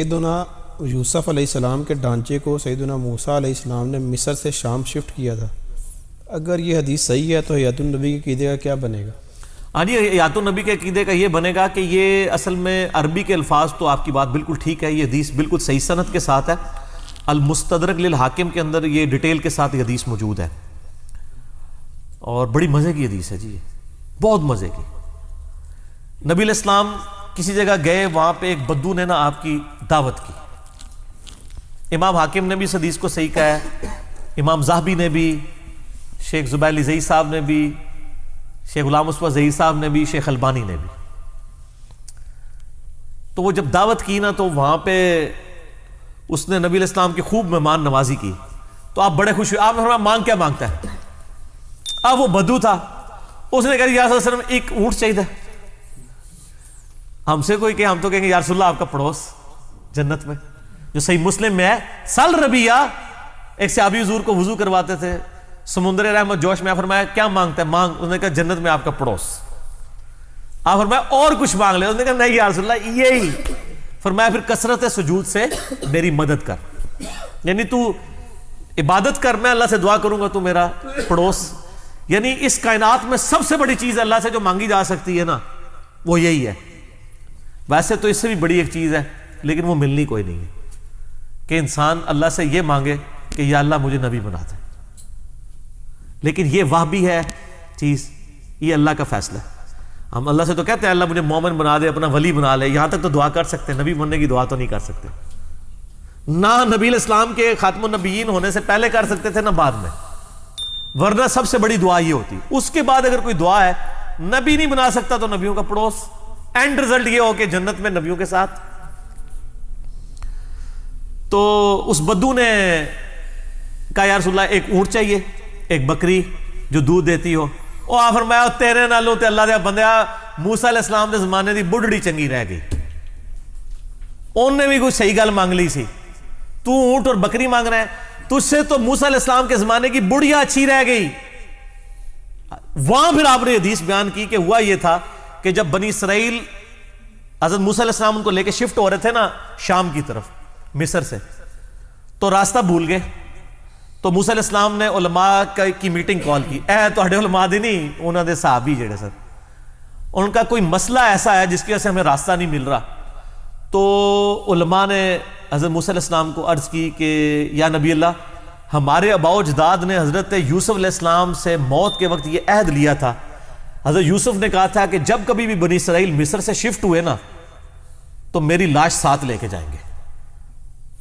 سیدنا یوسف علیہ السلام کے ڈھانچے کو سیدنا موسیٰ علیہ السلام نے مصر سے شام شفٹ کیا تھا. اگر یہ حدیث صحیح ہے تو حیات النبی کے عقیدے کا کیا بنے گا؟ ہاں جی، حیات النبی کے عقیدے کا یہ بنے گا کہ یہ اصل میں عربی کے الفاظ تو آپ کی بات بالکل ٹھیک ہے، یہ حدیث بالکل صحیح سند کے ساتھ ہے. المستدرک للحاکم کے اندر یہ ڈیٹیل کے ساتھ یہ حدیث موجود ہے اور بڑی مزے کی حدیث ہے جی، بہت مزے کی. نبی علیہ السلام کسی جگہ گئے، وہاں پہ ایک بدو نے نا آپ کی دعوت کی. امام حاکم نے بھی اس حدیث کو صحیح کہا ہے، امام ذہبی نے بھی، شیخ زبیلی زئی صاحب نے بھی، شیخ غلام مصطفیٰ زئی صاحب نے بھی، شیخ البانی نے بھی. تو وہ جب دعوت کی نا تو وہاں پہ اس نے نبی علیہ السلام کی خوب مہمان نوازی کی. تو آپ بڑے خوش ہوئے. آپ نے فرمایا مانگ کیا مانگتا ہے؟ اب وہ بدو تھا، اس نے کہا یا رسول اللہ علیہ وسلم ایک اونٹ چاہیے. ہم سے کوئی کہ ہم تو کہیں گے یا رسول اللہ آپ کا پڑوس جنت میں، جو صحیح مسلم میں ہے. سل ربیہ ایک صحابی حضور کو وضو کرواتے تھے، سمندر رحمت جوش میں. فرمایا کیا مانگتا ہے؟ مانگ. اس نے کہا جنت میں آپ کا پڑوس. آپ فرمایا اور کچھ مانگ لے. اس نے کہا نہیں یا رسول اللہ یہی. فرمایا پھر کثرت سجود سے میری مدد کر، یعنی تو عبادت کر، میں اللہ سے دعا کروں گا تو میرا پڑوس. یعنی اس کائنات میں سب سے بڑی چیز اللہ سے جو مانگی جا سکتی ہے نا وہ یہی ہے. ویسے تو اس سے بھی بڑی ایک چیز ہے لیکن وہ ملنی کوئی نہیں ہے کہ انسان اللہ سے یہ مانگے کہ یا اللہ مجھے نبی بنا دے. لیکن یہ وہبی ہے چیز، یہ اللہ کا فیصلہ ہے. ہم اللہ سے تو کہتے ہیں اللہ مجھے مومن بنا دے، اپنا ولی بنا لے، یہاں تک تو دعا کر سکتے ہیں، نبی بننے کی دعا تو نہیں کر سکتے. نہ نبی علیہ السلام کے خاتم النبیین ہونے سے پہلے کر سکتے تھے نہ بعد میں، ورنہ سب سے بڑی دعا یہ ہوتی. اس کے بعد اگر کوئی دعا ہے نبی نہیں بنا سکتا تو نبیوں کا پڑوس. اینڈ رزلٹ یہ ہو کہ جنت میں نبیوں کے ساتھ. تو اس بدو نے کہا یا رسول اللہ ایک اونٹ چاہیے، ایک بکری جو دودھ دیتی ہو. اور آپ فرمایا تیرے نالوں تے اللہ دے بندیا موسیٰ علیہ السلام دے زمانے دی بڑھڑی چنگی رہ گئی. انہوں نے بھی کوئی صحیح گل مانگ لی سی، تو اونٹ اور بکری مانگ رہا ہے. تجھ سے تو موسیٰ علیہ السلام کے زمانے کی بڑھیا اچھی رہ گئی. وہاں پھر آپ نے حدیث بیان کی کہ ہوا یہ تھا کہ جب بنی اسرائیل حضرت موسیٰ علیہ السلام ان کو لے کے شفٹ ہو رہے تھے نا شام کی طرف مصر سے، تو راستہ بھول گئے. تو موسیٰ علیہ السلام نے علماء کی میٹنگ کال کی. اے تہاڈے علماء دی نہیں، انہاں دے صحابی جڑے سر، ان کا کوئی مسئلہ ایسا ہے جس کی وجہ سے ہمیں راستہ نہیں مل رہا. تو علماء نے حضرت موسیٰ علیہ السلام کو عرض کی کہ یا نبی اللہ، ہمارے آباء و اجداد نے حضرت یوسف علیہ السلام سے موت کے وقت یہ عہد لیا تھا. حضرت یوسف نے کہا تھا کہ جب کبھی بھی بنی اسرائیل مصر سے شفٹ ہوئے نا تو میری لاش ساتھ لے کے جائیں گے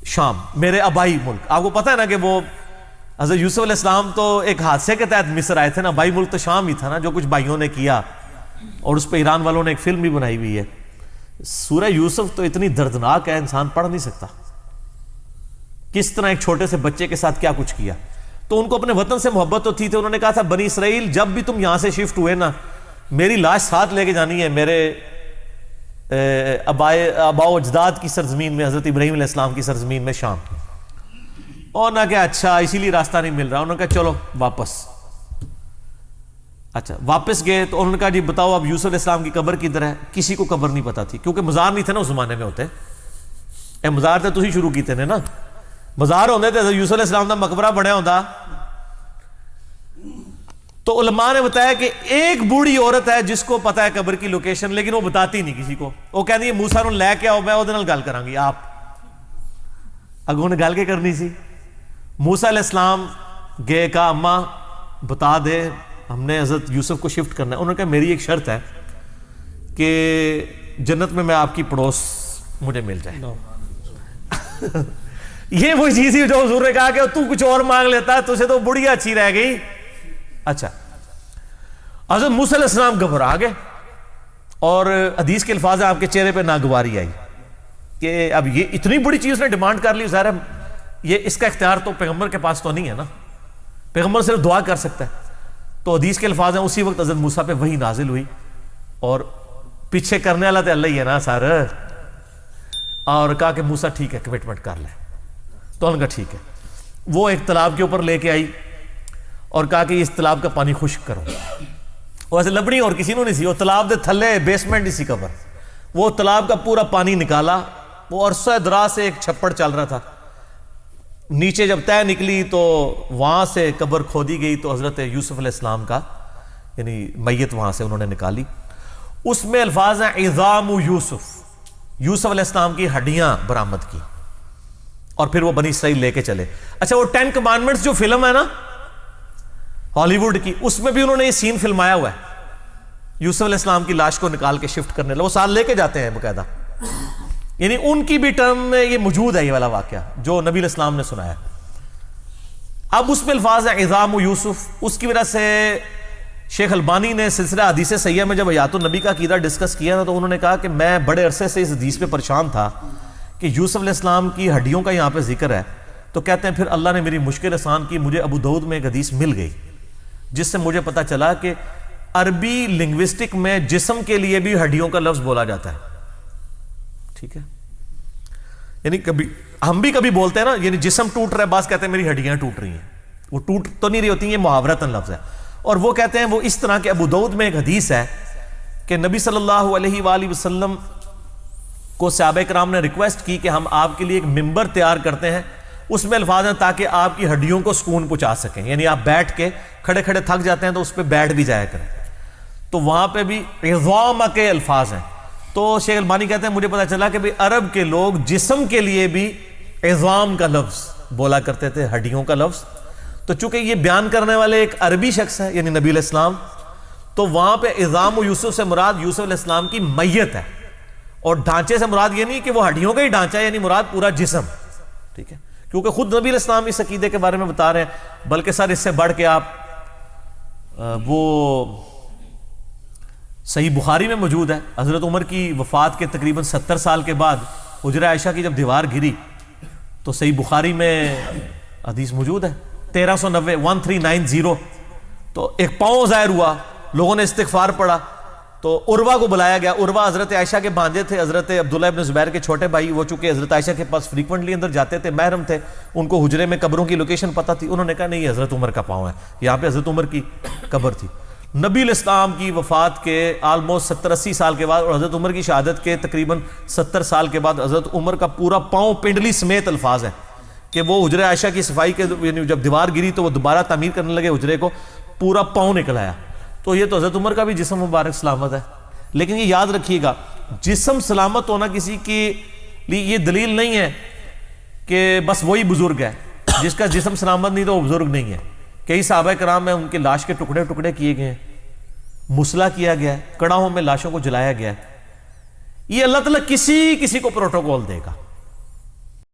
شام، میرے آبائی ملک. آپ کو پتہ ہے نا کہ وہ حضرت یوسف علیہ السلام تو ایک حادثے کے تحت مصر آئے تھے نا، آبائی ملک تو شام ہی تھا نا، جو کچھ بھائیوں نے کیا. اور اس پہ ایران والوں نے ایک فلم بھی بنائی ہوئی ہے. سورہ یوسف تو اتنی دردناک ہے انسان پڑھ نہیں سکتا، کس طرح ایک چھوٹے سے بچے کے ساتھ کیا کچھ کیا. تو ان کو اپنے وطن سے محبت تو تھی. انہوں نے کہا تھا بنی اسرائیل جب بھی تم یہاں سے شفٹ ہوئے نا میری لاش ساتھ لے کے جانی ہے میرے آباء و اجداد کی سرزمین میں، حضرت ابراہیم علیہ السلام کی سرزمین میں شام. اور نہ کہ اچھا اسی لیے راستہ نہیں مل رہا. انہوں نے کہا چلو واپس. اچھا واپس گئے تو انہوں نے کہا جی بتاؤ اب یوسف علیہ السلام کی قبر کدھر ہے؟ کسی کو قبر نہیں پتا تھی کیونکہ مزار نہیں تھے نا اس زمانے میں ہوتے. اے مزار تے تسی شروع کیتے نے نا، مزار ہوندے تے یوسف علیہ السلام دا مقبرہ بنیا ہوندا. تو علماء نے بتایا کہ ایک بوڑھی عورت ہے جس کو پتا ہے قبر کی لوکیشن، لیکن وہ بتاتی نہیں کسی کو. وہ کہتی ہے موسیٰ نوں لے کے آؤ، میں اودے نال گل کراں گی. آپ اگوں نے گل کے کرنی سی. موسیٰ علیہ السلام گئے، کہا اماں بتا دے ہم نے حضرت یوسف کو شفٹ کرنا ہے. انہوں نے کہا میری ایک شرط ہے کہ جنت میں آپ کی پڑوس مجھے مل جائے. یہ وہی چیز ہی جو حضور نے کہا کہ تو کچھ اور مانگ لیتا ہے، تجھے تو بڑھیا اچھی رہ گئی. اچھا حضرت موسیٰ علیہ السلام گھبرا گئے اور حدیث کے الفاظ آپ کے چہرے پہ ناگواری آئی کہ اب یہ اتنی بڑی چیز نے ڈیمانڈ کر لی. ظاہر ہے یہ اس کا اختیار تو پیغمبر کے پاس تو نہیں ہے نا، پیغمبر صرف دعا کر سکتا ہے. تو حدیث کے الفاظ ہیں اسی وقت حضرت موسیٰ پہ وحی نازل ہوئی اور پیچھے کرنے والا تو اللہ ہی ہے نا سر. اور کہا کہ موسیٰ ٹھیک ہے کمٹمنٹ کر لے. تو انہوں نے کہا ٹھیک ہے. وہ ایک تالاب کے اوپر لے کے آئی اور کہا کہ اس تالاب کا پانی خشک کرو. ویسے لبنی اور کسی نے نہیں سی، وہ تالاب دے تھلے بیسمنٹ ہی سی قبر. وہ تالاب کا پورا پانی نکالا وہ عرصہ دراز سے ایک چھپڑ چل رہا تھا. نیچے جب طے نکلی تو وہاں سے قبر کھودی گئی تو حضرت یوسف علیہ السلام کا یعنی میت وہاں سے انہوں نے نکالی. اس میں الفاظ ہیں عظام یوسف, یوسف علیہ السلام کی ہڈیاں برآمد کی, اور پھر وہ بنی اسرائیل لے کے چلے. اچھا وہ 10 کمانڈمنٹس جو فلم ہے نا ہالی ووڈ کی, اس میں بھی انہوں نے یہ سین فلمایا ہوا ہے, یوسف علیہ السلام کی لاش کو نکال کے شفٹ کرنے لگا, وہ ساتھ لے کے جاتے ہیں باقاعدہ, یعنی ان کی بھی ٹرم میں یہ موجود ہے یہ والا واقعہ جو نبی علیہ السلام نے سنایا. اب اس میں الفاظ ہے عظام یوسف, اس کی وجہ سے شیخ البانی نے سلسلہ حدیث صحیحہ میں جب حیات النبی کا عقیدہ ڈسکس کیا نا تو انہوں نے کہا کہ میں بڑے عرصے سے اس حدیث پہ پریشان تھا کہ یوسف علیہ السلام کی ہڈیوں کا یہاں پہ ذکر ہے, تو کہتے ہیں پھر اللہ نے میری مشکل آسان کی, مجھے ابو داؤد میں ایک حدیث مل گئی جس سے مجھے پتا چلا کہ عربی لنگوسٹک میں جسم کے لیے بھی ہڈیوں کا لفظ بولا جاتا ہے. ٹھیک ہے, یعنی کبھی ہم بھی کبھی بولتے ہیں نا, یعنی جسم ٹوٹ رہا ہے, بعض کہتے ہیں میری ہڈیاں ٹوٹ رہی ہیں, وہ ٹوٹ تو نہیں رہی ہوتی, یہ محاورتاً لفظ ہے. اور وہ کہتے ہیں وہ اس طرح کہ ابو داؤد میں ایک حدیث ہے کہ نبی صلی اللہ علیہ وآلہ وسلم کو صحابہ کرام نے ریکویسٹ کی کہ ہم آپ کے لیے ایک ممبر تیار کرتے ہیں, اس میں الفاظ ہیں تاکہ آپ کی ہڈیوں کو سکون پہنچا سکیں, یعنی آپ بیٹھ کے کھڑے کھڑے تھک جاتے ہیں تو اس پہ بیٹھ بھی جایا کریں. تو وہاں پہ بھی عظام کے الفاظ ہیں. تو شیخ البانی کہتے ہیں مجھے پتا چلا کہ عرب کے لوگ جسم کے لیے بھی عظام کا لفظ بولا کرتے تھے, ہڈیوں کا لفظ. تو چونکہ یہ بیان کرنے والے ایک عربی شخص ہے یعنی نبی علیہ السلام, تو وہاں پہ عظام و یوسف سے مراد یوسف علیہ السلام کی میت ہے, اور ڈھانچے سے مراد یہ نہیں کہ وہ ہڈیوں کا ہی ڈھانچہ ہے, یعنی مراد پورا جسم. ٹھیک ہے, کیونکہ خود نبی علیہ السلام اس عقیدے کے بارے میں بتا رہے ہیں. بلکہ سر اس سے بڑھ کے آپ وہ صحیح بخاری میں موجود ہے, حضرت عمر کی وفات کے تقریباً 70 سال کے بعد حجرہ عائشہ کی جب دیوار گری تو صحیح بخاری میں حدیث موجود ہے 1390 تو ایک پاؤں ظاہر ہوا, لوگوں نے استغفار پڑھا تو عروہ کو بلایا گیا. عروہ حضرت عائشہ کے بھانجے تھے, حضرت عبداللہ ابن زبیر کے چھوٹے بھائی, وہ چونکہ حضرت عائشہ کے پاس فریکوینٹلی اندر جاتے تھے, محرم تھے, ان کو حجرے میں قبروں کی لوکیشن پتہ تھی. انہوں نے کہا نہیں, حضرت عمر کا پاؤں ہے, یہاں پہ حضرت عمر کی قبر تھی. نبی علیہ السلام کی وفات کے آلموسٹ 70-80 سال کے بعد اور حضرت عمر کی شہادت کے تقریباً 70 سال کے بعد حضرت عمر کا پورا پاؤں پنڈلی سمیت الفاظ ہے کہ وہ حجرہ عائشہ کی صفائی کے یعنی جب دیوار گری تو وہ دوبارہ تعمیر کرنے لگے حجرے کو, پورا پاؤں نکل آیا. تو یہ تو حضرت عمر کا بھی جسم مبارک سلامت ہے. لیکن یہ یاد رکھیے گا, جسم سلامت ہونا کسی کی لیے یہ دلیل نہیں ہے کہ بس وہی بزرگ ہے, جس کا جسم سلامت نہیں تو وہ بزرگ نہیں ہے. کئی صحابہ کرام میں ان کے لاش کے ٹکڑے ٹکڑے کیے گئے ہیں, مسلح کیا گیا ہے, کڑاہوں میں لاشوں کو جلایا گیا ہے. یہ اللہ تعالیٰ کسی کو پروٹوکول دے گا.